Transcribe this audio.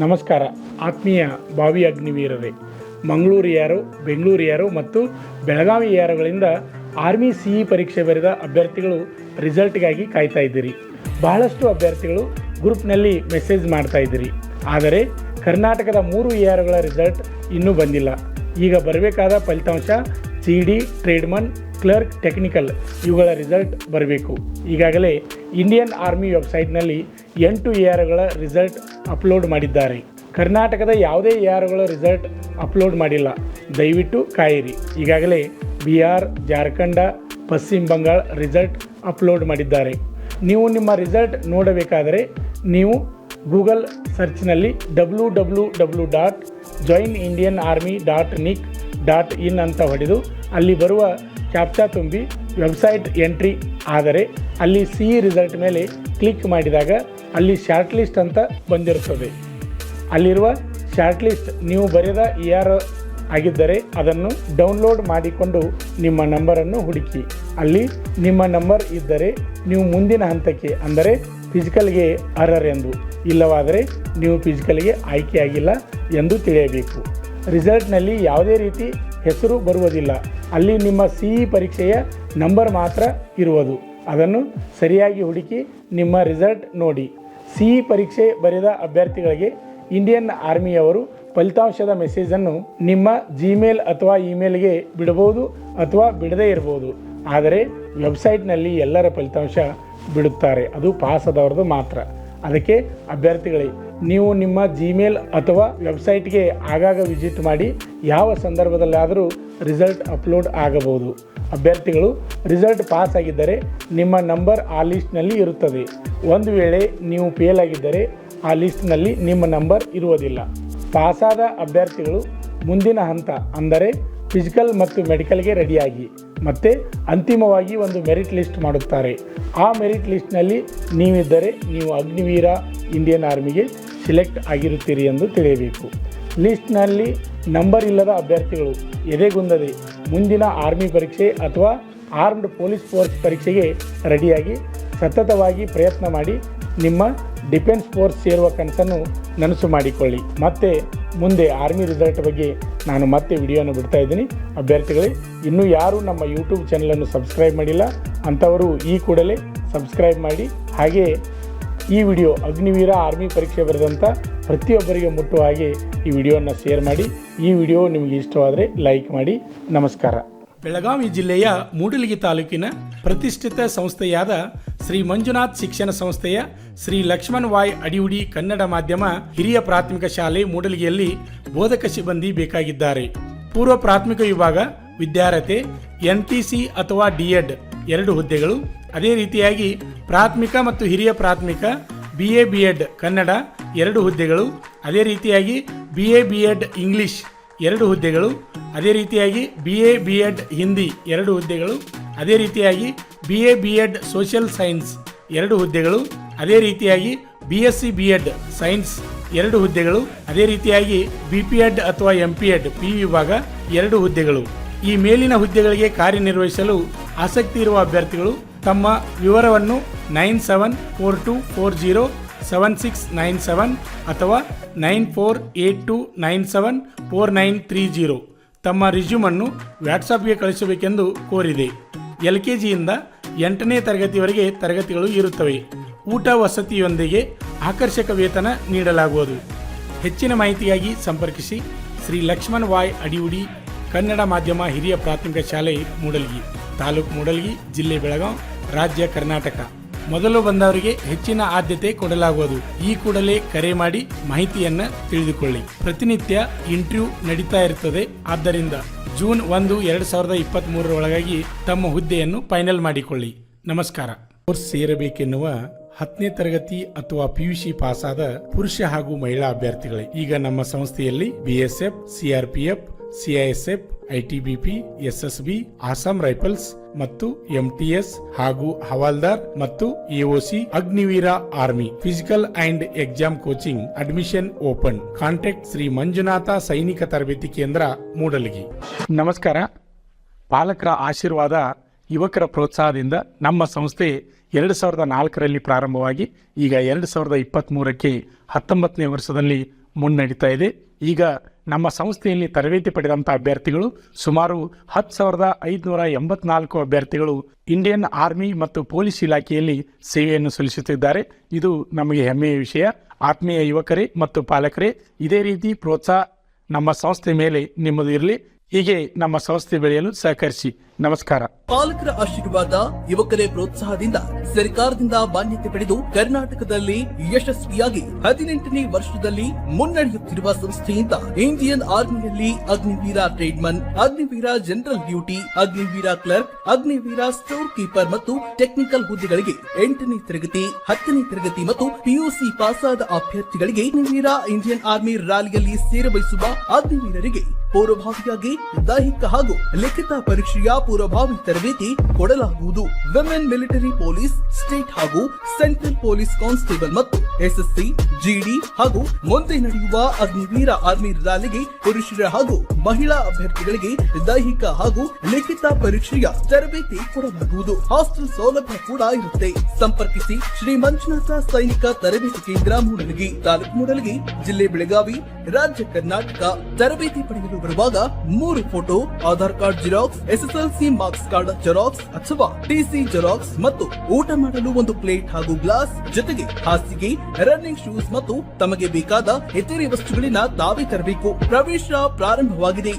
ನಮಸ್ಕಾರ ಆತ್ಮೀಯ ಭಾವಿ ಅಗ್ನಿವೀರರೇ, ಮಂಗಳೂರು ಯಾರು, ಬೆಂಗಳೂರು ಯಾರು ಮತ್ತು ಬೆಳಗಾವಿ ಯಾರುಗಳಿಂದ ಆರ್ಮಿ CE ಪರೀಕ್ಷೆ ಬರೆದ ಅಭ್ಯರ್ಥಿಗಳು ರಿಸಲ್ಟ್ಗಾಗಿ ಕಾಯ್ತಾ ಇದ್ದೀರಿ. ಬಹಳಷ್ಟು ಅಭ್ಯರ್ಥಿಗಳು ಗ್ರೂಪ್ನಲ್ಲಿ ಮೆಸೇಜ್ ಮಾಡ್ತಾ ಇದ್ದೀರಿ. ಆದರೆ ಕರ್ನಾಟಕದ 3 ಯಾರುಗಳ ರಿಸಲ್ಟ್ ಇನ್ನೂ ಬಂದಿಲ್ಲ. ಈಗ ಬರಬೇಕಾದ ಫಲಿತಾಂಶ CD, ಟ್ರೇಡ್ಮನ್, ಕ್ಲರ್ಕ್, ಟೆಕ್ನಿಕಲ್ ಇವುಗಳ ರಿಸಲ್ಟ್ ಬರಬೇಕು. ಈಗಾಗಲೇ ಇಂಡಿಯನ್ ಆರ್ಮಿ ವೆಬ್ಸೈಟ್ನಲ್ಲಿ 8 ಯಾರುಗಳ ರಿಸಲ್ಟ್ ಅಪ್ಲೋಡ್ ಮಾಡಿದ್ದಾರೆ. ಕರ್ನಾಟಕದ ಯಾವುದೇ ಯಾರುಗಳ ರಿಸಲ್ಟ್ ಅಪ್ಲೋಡ್ ಮಾಡಿಲ್ಲ. ದಯವಿಟ್ಟು ಕಾಯಿರಿ. ಈಗಾಗಲೇ ಬಿಹಾರ್, ಜಾರ್ಖಂಡ, ಪಶ್ಚಿಮ ಬಂಗಾಳ ರಿಸಲ್ಟ್ ಅಪ್ಲೋಡ್ ಮಾಡಿದ್ದಾರೆ. ನೀವು ನಿಮ್ಮ ರಿಸಲ್ಟ್ ನೋಡಬೇಕಾದರೆ ನೀವು ಗೂಗಲ್ ಸರ್ಚ್ನಲ್ಲಿ www.joinindianarmy.nic.in ಅಂತ ಹೊಡೆದು ಅಲ್ಲಿ ಬರುವ ಕ್ಯಾಪ್ಚಾ ತುಂಬಿ ವೆಬ್ಸೈಟ್ ಎಂಟ್ರಿ ಆದರೆ ಅಲ್ಲಿ CE ರಿಸಲ್ಟ್ ಮೇಲೆ ಕ್ಲಿಕ್ ಮಾಡಿದಾಗ ಅಲ್ಲಿ ಶಾರ್ಟ್ ಲಿಸ್ಟ್ ಅಂತ ಬಂದಿರುತ್ತದೆ. ಅಲ್ಲಿರುವ ಶಾರ್ಟ್ ಲಿಸ್ಟ್ ನೀವು ಬರೆದ ಯಾರು ಆಗಿದ್ದರೆ ಅದನ್ನು ಡೌನ್ಲೋಡ್ ಮಾಡಿಕೊಂಡು ನಿಮ್ಮ ನಂಬರನ್ನು ಹುಡುಕಿ. ಅಲ್ಲಿ ನಿಮ್ಮ ನಂಬರ್ ಇದ್ದರೆ ನೀವು ಮುಂದಿನ ಹಂತಕ್ಕೆ ಅಂದರೆ ಫಿಸಿಕಲ್ಗೆ ಅರ್ಹರ್ ಎಂದು, ಇಲ್ಲವಾದರೆ ನೀವು ಫಿಸಿಕಲ್ಗೆ ಆಯ್ಕೆಯಾಗಿಲ್ಲ ಎಂದು ತಿಳಿಯಬೇಕು. ರಿಸಲ್ಟ್ನಲ್ಲಿ ಯಾವುದೇ ರೀತಿ ಹೆಸರು ಬರುವುದಿಲ್ಲ. ಅಲ್ಲಿ ನಿಮ್ಮ CE ಪರೀಕ್ಷೆಯ ನಂಬರ್ ಮಾತ್ರ ಇರುವುದು. ಅದನ್ನು ಸರಿಯಾಗಿ ಹುಡುಕಿ ನಿಮ್ಮ ರಿಸಲ್ಟ್ ನೋಡಿ. CE ಪರೀಕ್ಷೆ ಬರೆದ ಅಭ್ಯರ್ಥಿಗಳಿಗೆ ಇಂಡಿಯನ್ ಆರ್ಮಿಯವರು ಫಲಿತಾಂಶದ ಮೆಸೇಜನ್ನು ನಿಮ್ಮ ಜಿಮೇಲ್ ಅಥವಾ ಇಮೇಲ್ಗೆ ಬಿಡಬಹುದು ಅಥವಾ ಬಿಡದೇ ಇರಬಹುದು. ಆದರೆ ವೆಬ್ಸೈಟ್ನಲ್ಲಿ ಎಲ್ಲರ ಫಲಿತಾಂಶ ಬಿಡುತ್ತಾರೆ, ಅದು ಪಾಸ್ ಆದವ್ರದ್ದು ಮಾತ್ರ. ಅದಕ್ಕೆ ಅಭ್ಯರ್ಥಿಗಳೇ, ನೀವು ನಿಮ್ಮ ಜಿಮೇಲ್ ಅಥವಾ ವೆಬ್ಸೈಟ್ಗೆ ಆಗಾಗ ವಿಸಿಟ್ ಮಾಡಿ ಯಾವ ಸಂದರ್ಭದಲ್ಲಾದರೂ ರಿಸಲ್ಟ್ ಅಪ್ಲೋಡ್ ಆಗಬಹುದು. ಅಭ್ಯರ್ಥಿಗಳು ರಿಸಲ್ಟ್ ಪಾಸ್ ಆಗಿದ್ದರೆ ನಿಮ್ಮ ನಂಬರ್ ಆ ಲಿಸ್ಟ್ನಲ್ಲಿ ಇರುತ್ತದೆ. ಒಂದು ವೇಳೆ ನೀವು ಫೇಲ್ ಆಗಿದ್ದರೆ ಆ ಲಿಸ್ಟ್ನಲ್ಲಿ ನಿಮ್ಮ ನಂಬರ್ ಇರುವುದಿಲ್ಲ. ಪಾಸಾದ ಅಭ್ಯರ್ಥಿಗಳು ಮುಂದಿನ ಹಂತ ಅಂದರೆ ಫಿಸಿಕಲ್ ಮತ್ತು ಮೆಡಿಕಲ್ಗೆ ರೆಡಿಯಾಗಿ ಮತ್ತು ಅಂತಿಮವಾಗಿ ಒಂದು ಮೆರಿಟ್ ಲಿಸ್ಟ್ ಮಾಡುತ್ತಾರೆ. ಆ ಮೆರಿಟ್ ಲಿಸ್ಟ್ನಲ್ಲಿ ನೀವಿದ್ದರೆ ನೀವು ಅಗ್ನಿವೀರ ಇಂಡಿಯನ್ ಆರ್ಮಿಗೆ ಸಿಲೆಕ್ಟ್ ಆಗಿರುತ್ತೀರಿ ಎಂದು ತಿಳಿಯಬೇಕು. ಲಿಸ್ಟ್ನಲ್ಲಿ ನಂಬರ್ ಇಲ್ಲದ ಅಭ್ಯರ್ಥಿಗಳು ಎದೆಗುಂದದೆ ಮುಂದಿನ ಆರ್ಮಿ ಪರೀಕ್ಷೆ ಅಥವಾ ಆರ್ಮ್ಡ್ ಪೊಲೀಸ್ ಫೋರ್ಸ್ ಪರೀಕ್ಷೆಗೆ ರೆಡಿಯಾಗಿ ಸತತವಾಗಿ ಪ್ರಯತ್ನ ಮಾಡಿ ನಿಮ್ಮ ಡಿಫೆನ್ಸ್ ಫೋರ್ಸ್ ಸೇರುವ ಕನಸನ್ನು ನನಸು ಮಾಡಿಕೊಳ್ಳಿ. ಮತ್ತು ಮುಂದೆ ಆರ್ಮಿ ರಿಸಲ್ಟ್ ಬಗ್ಗೆ ನಾನು ಮತ್ತೆ ವಿಡಿಯೋನ ಬಿಡ್ತಾ ಇದ್ದೀನಿ. ಅಭ್ಯರ್ಥಿಗಳೇ, ಇನ್ನೂ ಯಾರು ನಮ್ಮ ಯೂಟ್ಯೂಬ್ ಚಾನಲನ್ನು ಸಬ್ಸ್ಕ್ರೈಬ್ ಮಾಡಿಲ್ಲ ಅಂಥವರು ಈ ಕೂಡಲೇ ಸಬ್ಸ್ಕ್ರೈಬ್ ಮಾಡಿ. ಹಾಗೆ ಈ ವಿಡಿಯೋ ಅಗ್ನಿವೀರ ಆರ್ಮಿ ಪರೀಕ್ಷೆ ಬರೆದಂಥ ಪ್ರತಿಯೊಬ್ಬರಿಗೆ ಮುಟ್ಟುವ ಹಾಗೆ ಈ ವಿಡಿಯೋನ ಶೇರ್ ಮಾಡಿ. ಈ ವಿಡಿಯೋ ನಿಮಗೆ ಇಷ್ಟವಾದರೆ ಲೈಕ್ ಮಾಡಿ. ನಮಸ್ಕಾರ. ಬೆಳಗಾವಿ ಜಿಲ್ಲೆಯ ಮೂಡಲಗಿ ತಾಲೂಕಿನ ಪ್ರತಿಷ್ಠಿತ ಸಂಸ್ಥೆಯಾದ ಶ್ರೀ ಮಂಜುನಾಥ್ ಶಿಕ್ಷಣ ಸಂಸ್ಥೆಯ ಶ್ರೀ ಲಕ್ಷ್ಮಣ್ ವಾಯ್ ಅಡಿಯುಡಿ ಕನ್ನಡ ಮಾಧ್ಯಮ ಹಿರಿಯ ಪ್ರಾಥಮಿಕ ಶಾಲೆ ಮೂಡಲಗಿಯಲ್ಲಿ ಬೋಧಕ ಸಿಬ್ಬಂದಿ ಬೇಕಾಗಿದ್ದಾರೆ. ಪೂರ್ವ ಪ್ರಾಥಮಿಕ ವಿಭಾಗ ವಿದ್ಯಾರ್ಹತೆ NTC ಅಥವಾ D.Ed 2 ಹುದ್ದೆಗಳು. ಅದೇ ರೀತಿಯಾಗಿ ಪ್ರಾಥಮಿಕ ಮತ್ತು ಹಿರಿಯ ಪ್ರಾಥಮಿಕ BA B.Ed ಕನ್ನಡ 2 ಹುದ್ದೆಗಳು. ಅದೇ ರೀತಿಯಾಗಿ BA B.Ed ಇಂಗ್ಲಿಷ್ 2 ಹುದ್ದೆಗಳು. ಅದೇ ರೀತಿಯಾಗಿ BA B.Ed ಹಿಂದಿ 2 ಹುದ್ದೆಗಳು. ಅದೇ ರೀತಿಯಾಗಿ BA B.Ed ಸೋಷಿಯಲ್ ಸೈನ್ಸ್ 2 ಹುದ್ದೆಗಳು. ಅದೇ ರೀತಿಯಾಗಿ BSc B.Ed ಸೈನ್ಸ್ 2 ಹುದ್ದೆಗಳು. ಅದೇ ರೀತಿಯಾಗಿ BPEd ಅಥವಾ MPEd P ವಿಭಾಗ 2 ಹುದ್ದೆಗಳು. ಈ ಮೇಲಿನ ಹುದ್ದೆಗಳಿಗೆ ಕಾರ್ಯನಿರ್ವಹಿಸಲು ಆಸಕ್ತಿ ಇರುವ ಅಭ್ಯರ್ಥಿಗಳು ತಮ್ಮ ವಿವರವನ್ನು 9742407697 ಅಥವಾ 9482974930 ತಮ್ಮ ರಿಸ್ಯೂಮನ್ನು ವಾಟ್ಸಪ್ಗೆ ಕಳಿಸಬೇಕೆಂದು ಕೋರಿದೆ. LKGಯಿಂದ 8ನೇ ತರಗತಿವರೆಗೆ ತರಗತಿಗಳು ಇರುತ್ತವೆ. ಊಟ ವಸತಿಯೊಂದಿಗೆ ಆಕರ್ಷಕ ವೇತನ ನೀಡಲಾಗುವುದು. ಹೆಚ್ಚಿನ ಮಾಹಿತಿಗಾಗಿ ಸಂಪರ್ಕಿಸಿ ಶ್ರೀ ಲಕ್ಷ್ಮಣ್ ವಾಯ್ ಅಡಿಯುಡಿ ಕನ್ನಡ ಮಾಧ್ಯಮ ಹಿರಿಯ ಪ್ರಾಥಮಿಕ ಶಾಲೆ ಮೂಡಲಗಿ, ತಾಲೂಕು ಮೂಡಲಗಿ, ಜಿಲ್ಲೆ ಬೆಳಗಾವಿ, ರಾಜ್ಯ ಕರ್ನಾಟಕ. ಮೊದಲು ಬಂದವರಿಗೆ ಹೆಚ್ಚಿನ ಆದ್ಯತೆ ಕೊಡಲಾಗುವುದು. ಈ ಕೂಡಲೇ ಕರೆ ಮಾಡಿ ಮಾಹಿತಿಯನ್ನ ತಿಳಿದುಕೊಳ್ಳಿ. ಪ್ರತಿನಿತ್ಯ ಇಂಟರ್ವ್ಯೂ ನಡೀತಾ ಇರುತ್ತದೆ. ಆದ್ದರಿಂದ ಜೂನ್ 1, 2023 ಒಳಗಾಗಿ ತಮ್ಮ ಹುದ್ದೆಯನ್ನು ಫೈನಲ್ ಮಾಡಿಕೊಳ್ಳಿ. ನಮಸ್ಕಾರ. ಕೋರ್ಸ್ ಸೇರಬೇಕೆನ್ನುವ 10ನೇ ತರಗತಿ ಅಥವಾ PUC ಪಾಸಾದ ಪುರುಷ ಹಾಗೂ ಮಹಿಳಾ ಅಭ್ಯರ್ಥಿಗಳೇ, ಈಗ ನಮ್ಮ ಸಂಸ್ಥೆಯಲ್ಲಿ BSF, CRPF, CISF, ITBP, SSB, Assam rifles ಮತ್ತು MTS ಹಾಗೂ ಹವಾಲ್ದಾರ್ ಮತ್ತು AOC Agniveer army physical and exam coaching admission open. Contact Shri Manjunatha ಸೈನಿಕ ತರಬೇತಿ ಕೇಂದ್ರ ಮೂಡಲಗಿ. ನಮಸ್ಕಾರ. ಪಾಲಕರ ಆಶೀರ್ವಾದ, ಯುವಕರ ಪ್ರೋತ್ಸಾಹದಿಂದ ನಮ್ಮ ಸಂಸ್ಥೆ 2004ರಲ್ಲಿ ಪ್ರಾರಂಭವಾಗಿ ಈಗ 2023ಕ್ಕೆ 19ನೇ ವರ್ಷದಲ್ಲಿ ಮುನ್ನಡೀತಾ ಇದೆ. ಈಗ ನಮ್ಮ ಸಂಸ್ಥೆಯಲ್ಲಿ ತರಬೇತಿ ಪಡೆದಂಥ ಅಭ್ಯರ್ಥಿಗಳು ಸುಮಾರು 10,584 ಅಭ್ಯರ್ಥಿಗಳು ಇಂಡಿಯನ್ ಆರ್ಮಿ ಮತ್ತು ಪೊಲೀಸ್ ಇಲಾಖೆಯಲ್ಲಿ ಸೇವೆಯನ್ನು ಸಲ್ಲಿಸುತ್ತಿದ್ದಾರೆ. ಇದು ನಮಗೆ ಹೆಮ್ಮೆಯ ವಿಷಯ. ಆತ್ಮೀಯ ಯುವಕರೇ ಮತ್ತು ಪಾಲಕರೇ, ಇದೇ ರೀತಿ ಪ್ರೋತ್ಸಾಹ ನಮ್ಮ ಸಂಸ್ಥೆ ಮೇಲೆ ನಿಮ್ಮದು ಇರಲಿ. ಹೀಗೆ ನಮ್ಮ ಸಂಸ್ಥೆ ಬೆಳೆಯಲು ಸಹಕರಿಸಿ. ನಮಸ್ಕಾರ. ಪಾಲಕರ ಆಶೀರ್ವಾದ, ಯುವಕರೇ ಪ್ರೋತ್ಸಾಹದಿಂದ ಸರ್ಕಾರದಿಂದ ಮಾನ್ಯತೆ ಪಡೆದು ಕರ್ನಾಟಕದಲ್ಲಿ ಯಶಸ್ವಿಯಾಗಿ 18ನೇ ವರ್ಷದಲ್ಲಿ ಮುನ್ನಡೆಯುತ್ತಿರುವ ಸಂಸ್ಥೆಯಿಂದ ಇಂಡಿಯನ್ ಆರ್ಮಿಯಲ್ಲಿ Agniveer tradesman, Agniveer general duty, Agniveer clerk, Agniveer store keeper ಮತ್ತು ಟೆಕ್ನಿಕಲ್ ಹುದ್ದೆಗಳಿಗೆ 8ನೇ ತರಗತಿ, 10ನೇ ತರಗತಿ ಮತ್ತು ಪಿಯುಸಿ ಪಾಸಾದ ಅಭ್ಯರ್ಥಿಗಳಿಗೆ ಅಗ್ನಿವೀರ ಇಂಡಿಯನ್ ಆರ್ಮಿ ರ್ಯಾಲಿಯಲ್ಲಿ ಸೇರಬಯಸುವ ಅಗ್ನಿವೀರರಿಗೆ ಪೂರ್ವಭಾವಿಯಾಗಿ ದೈಹಿಕ ಹಾಗೂ ಲಿಖಿತ ಪರೀಕ್ಷೆಯ ಪೂರ್ವಭಾವಿ ತರಬೇತಿ ಕೊಡಲಾಗುವುದು. ವಿಮೆನ್ ಮಿಲಿಟರಿ ಪೊಲೀಸ್, ಸ್ಟೇಟ್ ಹಾಗೂ ಸೆಂಟ್ರಲ್ ಪೊಲೀಸ್ ಕಾನ್ಸ್ಟೇಬಲ್ ಮತ್ತು ಎಸ್ಎಸ್ಸಿ, ಜಿಡಿ ಹಾಗೂ ಮುಂದೆ ನಡೆಯುವ ಅಗ್ನಿವೀರ ಆರ್ಮಿ ರ್ಯಾಲಿಗೆ ಪುರುಷರ ಹಾಗೂ ಮಹಿಳಾ ಅಭ್ಯರ್ಥಿಗಳಿಗೆ ದೈಹಿಕ ಹಾಗೂ ಲಿಖಿತ ಪರೀಕ್ಷೆಯ ತರಬೇತಿ ಕೊಡಲಾಗುವುದು. ಹಾಸ್ಟೆಲ್ ಸೌಲಭ್ಯ ಕೂಡ ಇರುತ್ತೆ. ಸಂಪರ್ಕಿಸಿ ಶ್ರೀ ಮಂಜುನಾಥ ಸೈನಿಕ ತರಬೇತಿ ಕೇಂದ್ರ, ಮೂಡಲಗಿ, ತಾಲೂಕು ಮೂಡಲಗಿ, ಜಿಲ್ಲೆ ಬೆಳಗಾವಿ, ರಾಜ್ಯ ಕರ್ನಾಟಕ. ತರಬೇತಿ ಪಡೆಯಲು ಬರುವಾಗ 3 photo, Aadhaar card xerox, SSLC marks card xerox ಅಥವಾ ಟಿಸಿ ಜೆರಾಕ್ಸ್ ಮತ್ತು ಊಟ ಮಾಡಲು 1 ಪ್ಲೇಟ್ ಹಾಗೂ ಗ್ಲಾಸ್, ಜೊತೆಗೆ ಹಾಸಿಗೆ, ರನ್ನಿಂಗ್ ಶೂಸ್ ಮತ್ತು ತಮಗೆ ಬೇಕಾದ ಇತರೆ ವಸ್ತುಗಳಿನ ತಾವೇ ತರಬೇಕು. ಪ್ರವೇಶ ಪ್ರಾರಂಭವಾಗಿದೆ.